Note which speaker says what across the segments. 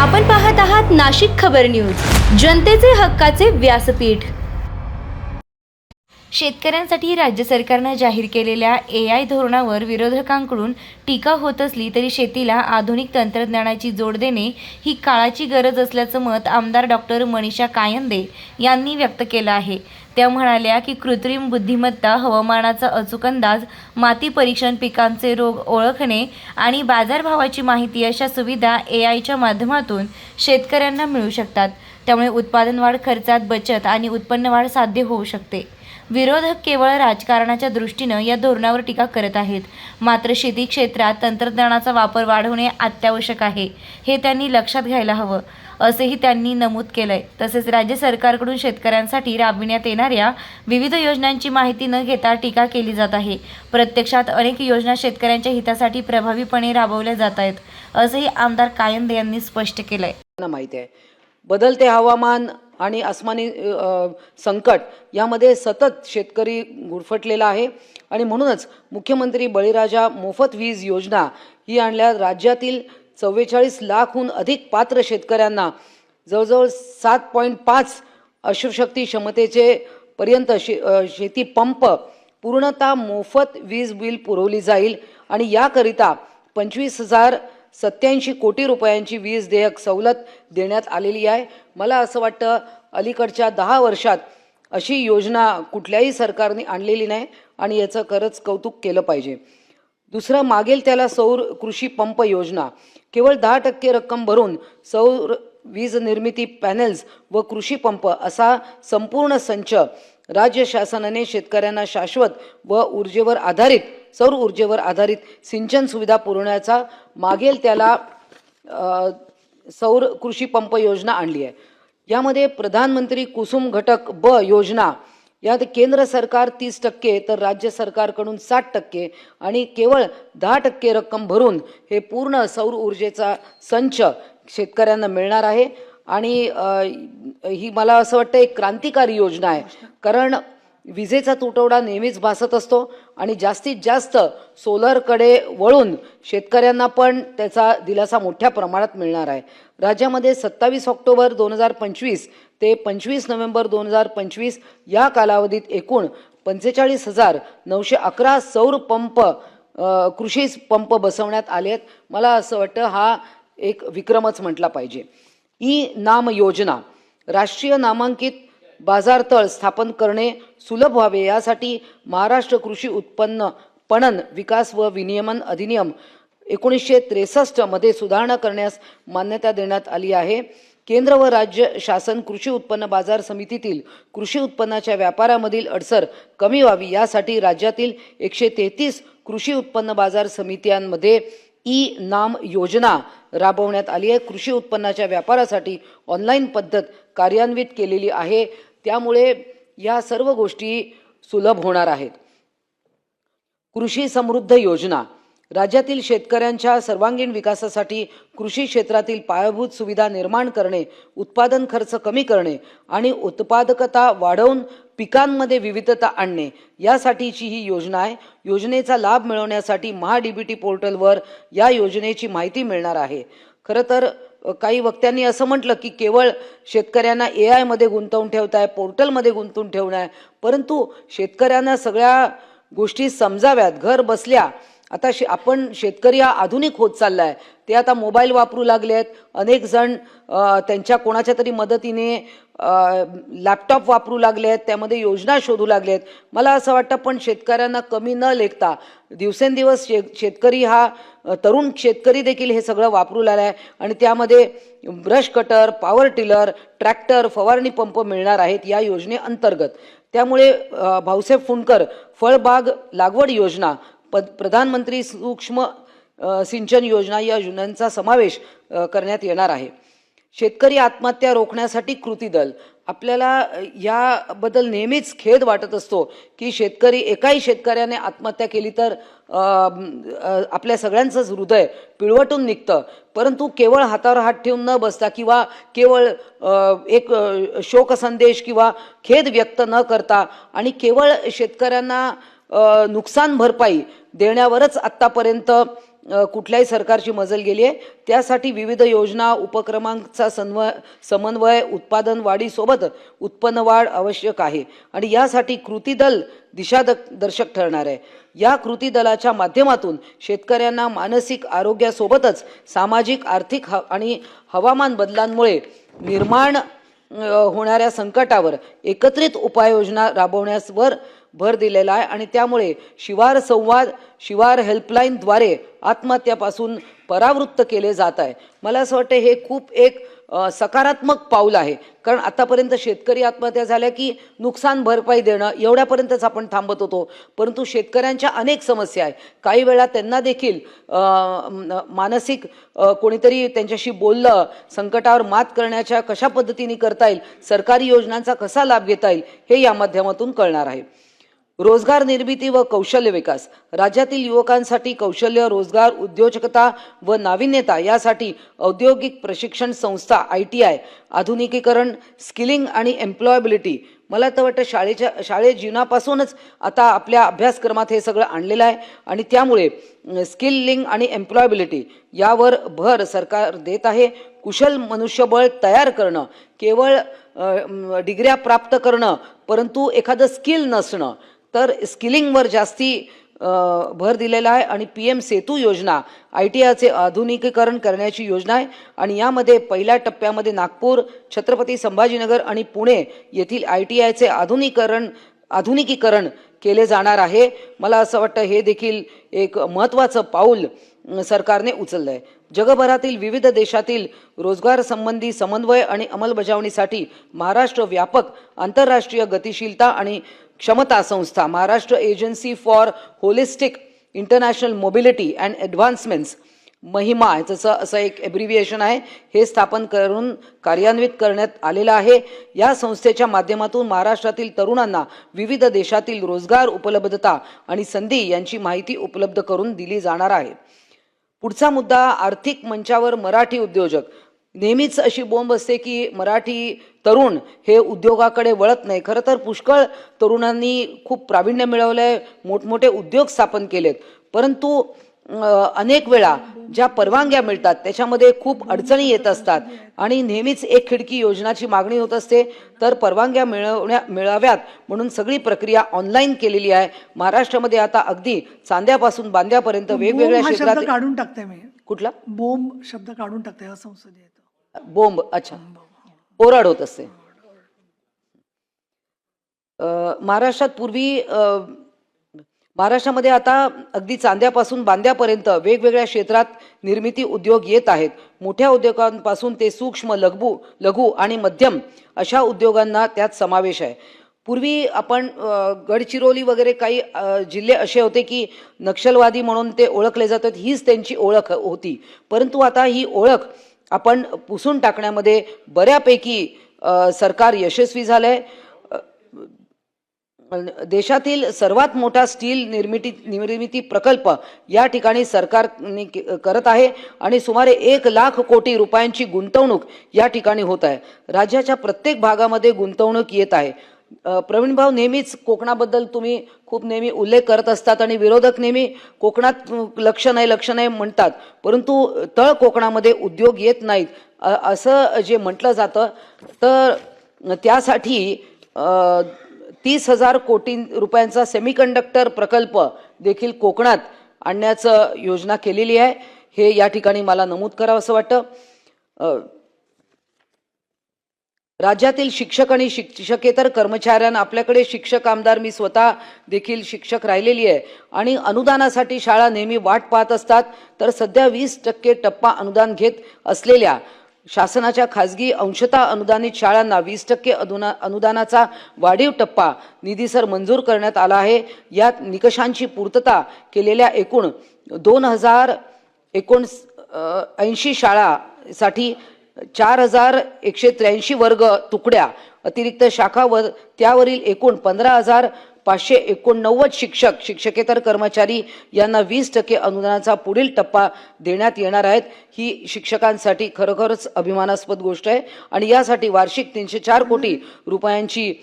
Speaker 1: आपण पाहत आहात नाशिक खबर न्यूज, जनतेचे हक्काचे व्यासपीठ। शेतकऱ्यांसाठी राज्य सरकारने जाहीर केलेल्या AI धोरणावर विरोधकांकडून टीका होत असली तरी शेतीला आधुनिक तंत्रज्ञानाची जोड देणे ही काळाची गरज असल्याचं मत आमदार डॉक्टर मनीषा कायंदे यांनी व्यक्त केलं आहे। त्या म्हणाल्या की कृत्रिम बुद्धिमत्ता, हवामानाचा अचूक अंदाज, माती परीक्षण, पिकांचे रोग ओळखणे आणि बाजारभावाची माहिती अशा सुविधा AIच्या माध्यमातून शेतकऱ्यांना मिळू शकतात। त्यामुळे उत्पादन वाढ, खर्चात बचत आणि उत्पन्न वाढ साध्य होऊ शकते। विरोधक केवळ राजकारणाच्या दृष्टीने या धोरणावर टीका करत आहेत, मात्र शेती क्षेत्रात तंत्रज्ञानाचा वापर वाढवणे अत्यावश्यक आहे, हे त्यांनी लक्षात घ्यायला हवं, असेही त्यांनी नमूद केलंय। तसेच राज्य सरकारकडून शेतकऱ्यांसाठी राबविण्यात येणाऱ्या विविध योजनांची माहिती न घेता टीका केली जात आहे। प्रत्यक्षात अनेक योजना शेतकऱ्यांच्या हितासाठी प्रभावीपणे राबवल्या जात आहेत, असेही आमदार कायंदे यांनी स्पष्ट केलंय।
Speaker 2: माहिती आहे, बदलते हवामान आणि आसमानी संकट यामध्ये सतत शेतकरी गुरफटलेला आहे आणि म्हणूनच मुख्यमंत्री बळीराजा मोफत वीज योजना ही आणल्या। राज्यातील 44 लाखहून अधिक पात्र शेतकऱ्यांना जवळजवळ 7.5 अश्वशक्ती क्षमतेचे पर्यंत शेती पंप पूर्णतः मोफत वीज बिल पुरवली जाईल आणि याकरिता 25,087 कोटी रुपयांची वीज देयक सवलत देण्यात आलेली आहे। मला असं वाटतं अलीकडच्या 10 वर्षात अशी योजना कुठल्याही सरकारने आणलेली नाही आणि याचं खरंच कौतुक केलं पाहिजे। दुसरं, मागेल त्याला सौर कृषी पंप योजना, केवळ 10% रक्कम भरून सौर वीज निर्मिती पॅनेल्स व कृषी पंप असा संपूर्ण संच राज्य शासनाने शेतकऱ्यांना शाश्वत व सौर ऊर्जेवर आधारित सिंचन सुविधा पुरवण्याचा मागेल त्याला सौर कृषी पंप योजना आणली आहे। यामध्ये प्रधानमंत्री कुसुम घटक ब योजना यात केंद्र सरकार 30% तर राज्य सरकारकडून 60% आणि केवळ 10% रक्कम भरून हे पूर्ण सौर ऊर्जेचा संच शेतकऱ्यांना मिळणार आहे आणि ही मला असं वाटतं एक क्रांतिकारी योजना आहे, कारण विजेचा तुटवडा नेहमीच भासत असतो आणि जास्तीत जास्त सोलरकडे वळून शेतकऱ्यांना पण त्याचा दिलासा मोठ्या प्रमाणात मिळणार आहे। राज्यामध्ये 27 ऑक्टोबर 2025 ते 25 नोव्हेंबर 2025 या कालावधीत एकूण 45,911 सौर पंप कृषी पंप बसवण्यात आले आहेत। मला असं वाटतं हा एक विक्रमच म्हटला पाहिजे। नाम योजना, राष्ट्रीय नामांकित बाजारतळ स्थापन करणे सुलभ व्हावे यासाठी महाराष्ट्र कृषी उत्पन्न पणन विकास व विनियमन अधिनियम 1963 मध्ये सुधारणा करण्यास मान्यता देण्यात आली आहे। केंद्र व राज्य शासन कृषी उत्पन्न बाजार समितीतील कृषी उत्पन्नाच्या व्यापारामधील अडसर कमी व्हावी यासाठी राज्यातील 133 कृषी उत्पन्न बाजार समित्यांमध्ये नाम योजना राबवण्यात आली आहे। कृषी उत्पन्नाच्या व्यापारासाठी ऑनलाईन पद्धत कार्यान्वित केलेली आहे, त्यामुळे या सर्व गोष्टी सुलभ होणार आहेत। कृषी समृद्ध योजना, राज्यातील शेतकऱ्यांच्या सर्वांगीण विकासासाठी कृषी क्षेत्रातील पायाभूत सुविधा निर्माण करणे, उत्पादन खर्च कमी करणे आणि उत्पादकता वाढवून पिकांमध्ये विविधता आणणे यासाठीची ही योजना आहे। योजनेचा लाभ मिळवण्यासाठी महाडीबीटी पोर्टलवर या योजनेची माहिती मिळणार आहे। खरं तर काही वक्त्यांनी असं म्हटलं की केवळ शेतकऱ्यांना AI मध्ये गुंतवून ठेवताय, पोर्टलमध्ये गुंतवून ठेवणार, परंतु शेतकऱ्यांना सगळ्या गोष्टी समजाव्यात घर बसल्या। आता आपण शेतकरी हा आधुनिक होत चाललाय, ते आता मोबाईल वापरू लागले आहेत, अनेक जण त्यांच्या कोणाच्या तरी मदतीने लॅपटॉप वापरू लागले आहेत, त्यामध्ये योजना शोधू लागले आहेत। मला असं वाटतं पण शेतकऱ्यांना कमी न लेखता दिवसेंदिवस शेतकरी हा तरुण शेतकरी देखील हे सगळं वापरू लागलाय आणि त्यामध्ये brush cutter, power tiller, tractor, फवारणी पंप मिळणार आहेत या योजनेअंतर्गत। त्यामुळे भाऊसाहेब फुंडकर फळबाग लागवड योजना, प्रधानमंत्री सूक्ष्म सिंचन योजना या योजनांचा समावेश करण्यात येणार आहे। शेतकरी आत्महत्या रोखण्यासाठी कृती दल, आपल्याला याबद्दल नेहमीच खेद वाटत असतो की एकाही शेतकऱ्याने आत्महत्या केली तर आपल्या सगळ्यांचंच हृदय पिळवटून निघतं, परंतु केवळ हातावर हात ठेवून न बसता किंवा केवळ एक शोकसंदेश किंवा खेद व्यक्त न करता आणि केवळ शेतकऱ्यांना नुकसान भरपाई देण्यावरच आत्तापर्यंत कुठल्याही सरकारची मजल गेली आहे. त्यासाठी विविध योजना उपक्रमांचा समन्वय उत्पादन वाढीसोबत उत्पन्न वाढ आवश्यक आहे आणि यासाठी कृती दल दिशादर्शक ठरणार आहे. या कृती दलाच्या माध्यमातून शेतकऱ्यांना मानसिक आरोग्यासोबतच सामाजिक आर्थिक आणि हवामान बदलांमुळे निर्माण होणाऱ्या संकटावर एकत्रित उपाययोजना राबवण्यावर भर दिलेला आहे आणि त्यामुळे शिवार संवाद शिवार हेल्पलाईनद्वारे आत्महत्यापासून परावृत्त केले जात आहे. मला असं वाटतं हे खूप एक सकारात्मक पाऊल आहे, कारण आतापर्यंत शेतकरी आत्महत्या झाल्या की नुकसान भरपाई देणं एवढ्यापर्यंतच आपण थांबत होतो, परंतु शेतकऱ्यांच्या अनेक समस्या आहे. काही वेळा त्यांना देखील मानसिक कोणीतरी त्यांच्याशी बोललं, संकटावर मात करण्याच्या कशा पद्धतीने करता येईल, सरकारी योजनांचा कसा लाभ घेता येईल हे या माध्यमातून कळणार आहे. रोजगार निर्मिती व कौशल्य विकास राज्यातील युवकांसाठी कौशल्य रोजगार उद्योजकता व नाविन्यता यासाठी औद्योगिक प्रशिक्षण संस्था ITI आधुनिकीकरण स्किलिंग आणि एम्प्लॉयबिलिटी मला तर वाटतं शाळे जीवनापासूनच आता आपल्या अभ्यासक्रमात हे सगळं आणलेलं आहे आणि त्यामुळे स्किलिंग आणि एम्प्लॉयबिलिटी यावर भर सरकार देत आहे. कुशल मनुष्यबळ तयार करणं केवळ डिग्र्या प्राप्त करणं परंतु एखादं स्किल नसणं तर स्किलिंगवर जास्ती भर दिलेला आहे आणि PM सेतू योजना ITIचे आधुनिकीकरण करण्याची योजना आहे आणि यामध्ये पहिल्या टप्प्यामध्ये नागपूर छत्रपती संभाजीनगर आणि पुणे येथील ITIचे आधुनिकीकरण केले जाणार आहे. मला असं वाटतं हे देखील एक महत्त्वाचं पाऊल सरकारने उचललं आहे. जगभरातील विविध देशातील रोजगार संबंधी समन्वय आणि अंमलबजावणीसाठी महाराष्ट्र व्यापक आंतरराष्ट्रीय गतिशीलता आणि क्षमता संस्था Maharashtra agency for holistic international mobility and advancements Mahima याचं असं एक एब्रिव्हिएशन आहे, हे स्थापन करून कार्यान्वित करण्यात आलेलं आहे. या संस्थेच्या माध्यमातून महाराष्ट्रातील तरुणांना विविध देशातील रोजगार उपलब्धता आणि संधी यांची माहिती उपलब्ध करून दिली जाणार आहे. पुढचा मुद्दा आर्थिक मंचावर मराठी उद्योजक. नेहमीच अशी बोंब असते की मराठी तरुण हे उद्योगाकडे वळत नाही. खरं तर पुष्कळ तरुणांनी खूप प्रावीण्य मिळवलंय, मोठमोठे उद्योग स्थापन केलेत, परंतु अनेक वेळा ज्या परवानग्या मिळतात त्याच्यामध्ये खूप अडचणी येत असतात आणि नेहमीच एक खिडकी योजनाची मागणी होत असते. तर परवानग्या मिळाव्यात म्हणून सगळी प्रक्रिया ऑनलाईन केलेली आहे. महाराष्ट्रामध्ये आता अगदी चांद्यापासून बांद्यापर्यंत वेगवेगळ्या क्षेत्रात
Speaker 3: काढून टाकते मी.
Speaker 2: कुठला
Speaker 3: बोंब शब्द काढून टाकते या संसदेत.
Speaker 2: बोंब अच्छा ओरड होत असते. महाराष्ट्रात पूर्वी महाराष्ट्रामध्ये आता अगदी चांद्यापासून बांद्यापर्यंत वेगवेगळ्या क्षेत्रात निर्मिती उद्योग येत आहेत. मोठ्या उद्योगांपासून ते सूक्ष्म लघु आणि मध्यम अशा उद्योगांना त्यात समावेश आहे. पूर्वी आपण गडचिरोली वगैरे काही जिल्हे असे होते की नक्षलवादी म्हणून ते ओळखले जातात, हीच त्यांची ओळख होती. परंतु आता ही ओळख आपण पुसून टाकण्यामध्ये बऱ्यापैकी सरकार यशस्वी झालंय. देशातील सर्वात मोठा स्टील निर्मिती प्रकल्प या ठिकाणी सरकार करत आहे आणि सुमारे 1 लाख कोटी रुपयांची गुंतवणूक या ठिकाणी होत आहे. राज्याच्या प्रत्येक भागामध्ये गुंतवणूक येत आहे. प्रवीण भाऊ, नेहमीच कोकणाबद्दल तुम्ही खूप नेहमी उल्लेख करत असतात आणि विरोधक नेहमी कोकणात लक्ष नाही म्हणतात, परंतु तळ कोकणामध्ये उद्योग येत नाहीत असं जे म्हटलं जातं. तर त्यासाठी 30,000 कोटी रुपयांचा सेमीकंडक्टर प्रकल्प देखील कोकणात आणण्याचं योजना केलेली आहे. हे या ठिकाणी मला नमूद करावं असं वाटतं. राज्यातील शिक्षक आणि शिक्षकेतर कर्मचाऱ्यांना आपल्याकडे शिक्षक आमदार, मी स्वतः देखील शिक्षक राहिलेली आहे आणि अनुदानासाठी शाळा नेहमी वाट पाहत असतात. तर सध्या 20% टप्पा अनुदान घेत असलेल्या शासनाच्या खाजगी अंशतः अनुदानित शाळांना 20% अनुदानाचा वाढीव टप्पा निधीसर मंजूर करण्यात आला आहे. यात निकषांची पूर्तता केलेल्या एकूण 2,080 शाळांसाठी 4,183 वर्ग तुकड्या अतिरिक्त शाखा व त्यावरील एकूण 15,589 शिक्षकेतर कर्मचारी यांना 20% अनुदानाचा पुढील टप्पा देण्यात येणार आहेत. ही शिक्षकांसाठी खरोखरच अभिमानास्पद गोष्ट आहे आणि यासाठी वार्षिक 304 कोटी रुपयांची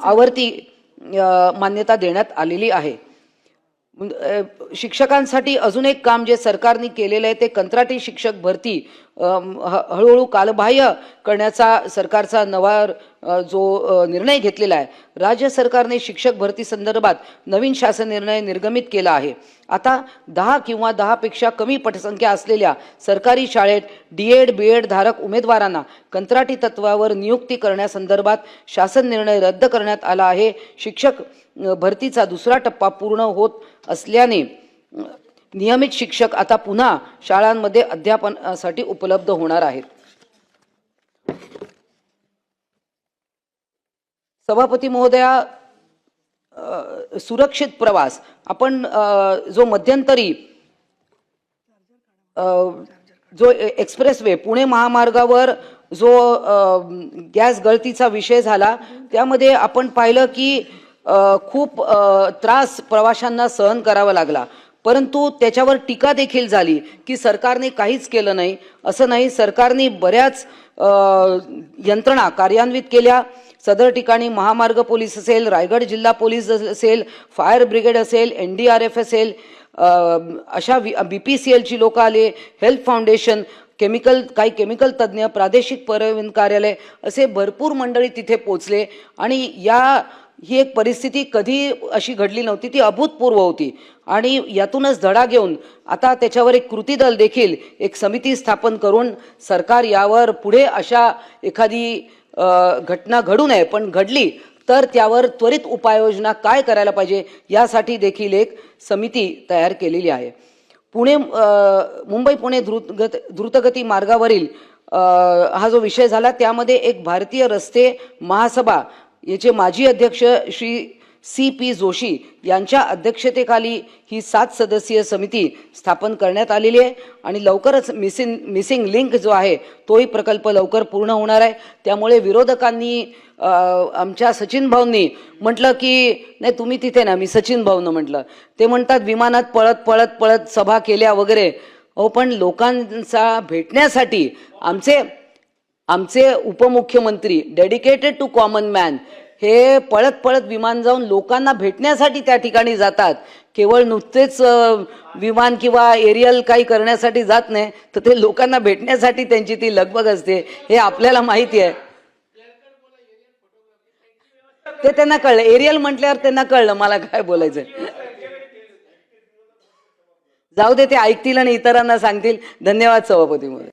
Speaker 2: आवर्ती मान्यता देण्यात आलेली आहे. शिक्षकांसाठी अजून एक काम जे सरकारने केलेलं आहे ते कंत्राटी शिक्षक भरती हळूहळू कालबाह्य करण्याचा सरकारचा नवा जो निर्णय घेतलेला आहे. राज्य सरकारने शिक्षक भरती संदर्भात नवीन शासन निर्णय निर्गमित केला आहे. आता 10 किंवा 10 पेक्षा कमी पटसंख्या असलेल्या सरकारी शाळेत डीएड बीएड धारक उमेदवारांना कंत्राटी तत्वावर नियुक्ती करण्यासंदर्भात शासन निर्णय रद्द करण्यात आला आहे. शिक्षक भरतीचा दुसरा टप्पा पूर्ण होत असल्याने नियमित शिक्षक आता पुन्हा शाळांमध्ये अध्यापनासाठी उपलब्ध होणार आहेत. सभापती महोदया, सुरक्षित प्रवास आपण जो मध्यंतरी जो एक्सप्रेसवे पुणे महामार्गावर जो गॅस गळतीचा विषय झाला त्यामध्ये आपण पाहिलं की खूप त्रास प्रवाशांना सहन करावा लागला, परंतु त्याच्यावर टीका देखील झाली की सरकारने काहीच केलं नाही. असं नाही, सरकारने बऱ्याच यंत्रणा कार्यान्वित केल्या. सदर ठिकाणी महामार्ग पोलीस असेल, रायगड जिल्हा पोलीस असेल, फायर ब्रिगेड असेल, NDRF असेल, अशा BPCLची लोक आले, हेल्थ फाउंडेशन, काही केमिकल तज्ज्ञ, प्रादेशिक परिवहन कार्यालय असे भरपूर मंडळी तिथे पोचले आणि ही एक परिस्थिती कधी अशी घडली नव्हती, ती अभूतपूर्व होती. आणि यातूनच धडा घेऊन आता त्याच्यावर एक कृती दल देखील एक समिती स्थापन करून सरकार यावर पुढे अशा एखादी घटना घडू नये, पण घडली तर त्यावर त्वरित उपाययोजना काय करायला पाहिजे यासाठी देखील एक समिती तयार केलेली आहे. मुंबई पुणे द्रुतगती मार्गावरील हा जो विषय झाला त्यामध्ये एक भारतीय रस्ते महासभा याचे माजी अध्यक्ष श्री CP जोशी यांच्या अध्यक्षतेखाली ही 7 सदस्यीय समिती स्थापन करण्यात आलेली आहे आणि लवकरच मिसिंग लिंक जो आहे तोही प्रकल्प लवकर पूर्ण होणार आहे. त्यामुळे विरोधकांनी आमच्या सचिन भाऊंनी म्हटलं की नाही तुम्ही तिथे ना, मी सचिन भाऊंना म्हटलं, ते म्हणतात विमानात पळत पळत पळत सभा केल्या वगैरे. हो, पण लोकांचा भेटण्यासाठी आमचे उपमुख्यमंत्री डेडिकेटेड टू कॉमन मॅन हे पळत पळत विमान जाऊन लोकांना भेटण्यासाठी त्या ठिकाणी जातात. केवळ नुसतेच विमान किंवा एरियल काही करण्यासाठी जात नाही, तर ते लोकांना भेटण्यासाठी त्यांची ती लगबग असते, हे आपल्याला माहिती आहे. ते त्यांना कळलं, एरियल म्हटल्यावर त्यांना कळलं मला काय बोलायचं. जाऊ दे, ते ऐकतील आणि इतरांना सांगतील. धन्यवाद सभापती महोदय.